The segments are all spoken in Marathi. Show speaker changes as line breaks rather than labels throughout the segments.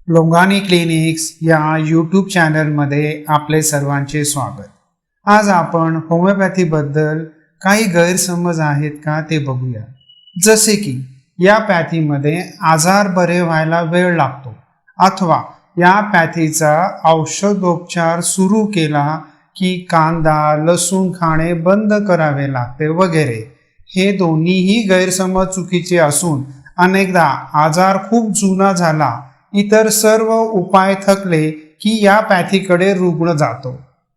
लोंघानी क्लिनिक्स या यूट्यूब चॅनलमध्ये आपले सर्वांचे स्वागत। आज आपण होमिओपॅथीबद्दल काही गैरसमज आहेत का ते बघूया। जसे की या पॅथीमध्ये आजार बरे व्हायला वेळ लागतो अथवा या पॅथीचा औषधोपचार सुरू केला की कांदा लसूण खाणे बंद करावे लागते वगैरे। हे दोन्हीही गैरसमज चुकीचे असून अनेकदा आजार खूप जुना झाला, इतर सर्व उपाय थकले की या पॅथीकडे रुग्ण जातो।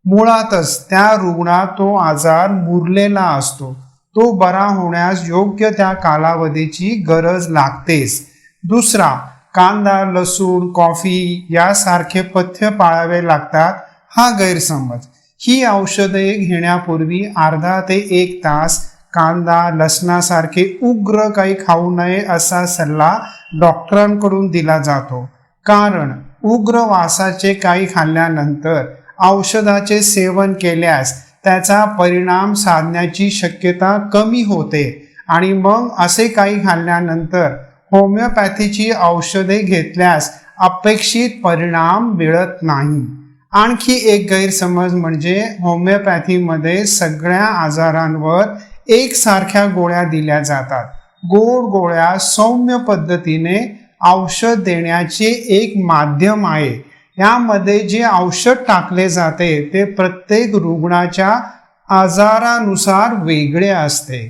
मुळातच त्या रुग्णात तो आजार मुरलेला असतो, तो बरा होण्यास योग्य त्या कालावधीची गरज लागतेच। दुसरा, कांदा लसूण कॉफी यासारखे पथ्य पाळावे लागतात हा गैरसमज। ही औषधे घेण्यापूर्वी अर्धा ते 1 तास कांदा लसणासारखे उग्र काही खाऊ नये असा सल्ला डॉक्टरांकडून दिला जातो, कारण उग्र वासाचे काही खाल्ल्यानंतर औषधाचे सेवन केल्यास त्याचा परिणाम साधण्याची शक्यता कमी होते आणि मग असे काही खाल्ल्यानंतर होमिओपॅथीची औषधे घेतल्यास अपेक्षित परिणाम मिळत नाही। आणखी एक गैरसमज म्हणजे होमिओपॅथीमध्ये सगळ्या आजारांवर एकसारख्या गोळ्या दिल्या जातात। गोड गोळ्या सौम्य पद्धतीने औषध देण्याचे एक माध्यम आहे। यामध्ये जे औषध टाकले जाते ते प्रत्येक रुग्णाच्या आजारानुसार वेगळे असते।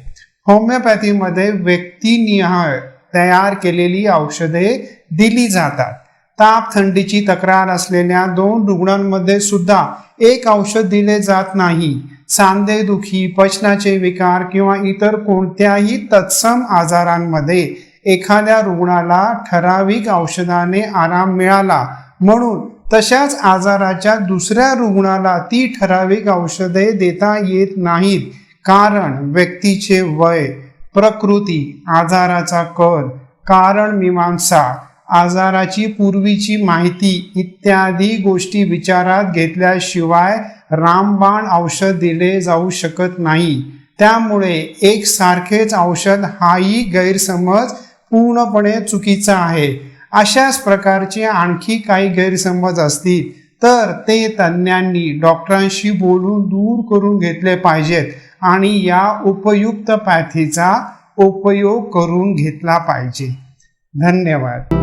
होमिओपॅथीमध्ये व्यक्तिनिहाय तयार केलेली औषधे दिली जातात। ताप थंडीची तक्रार असलेल्या 2 रुग्णांमध्ये सुद्धा एक औषध दिले जात नाही। सांधेदुखी पचनाचे विकार किंवा इतर कोणत्याही तत्सम आजारांमध्ये एखाद्या रुग्णाला ठराविक औषधाने आराम मिळाला म्हणून तशाच आजाराच्या दुसऱ्या रुग्णाला ती ठराविक औषधे देता येत नाहीत, कारण व्यक्तीचे वय प्रकृती आजाराचा कल कारण मीमांसा आजाराची पूर्वीची माहिती इत्यादी गोष्टी विचारात घेतल्याशिवाय रामबाण औषध दिले जाऊ शकत नाही। त्यामुळे एकसारखेच औषध हाही गैरसमज पूर्णपणे चुकीचा आहे। अशाच प्रकारचे आणखी काही गैरसमज असतील तर ते तज्ञांनी डॉक्टरांशी बोलून दूर करून घेतले पाहिजेत आणि या उपयुक्त पॅथीचा उपयोग करून घेतला पाहिजे। धन्यवाद।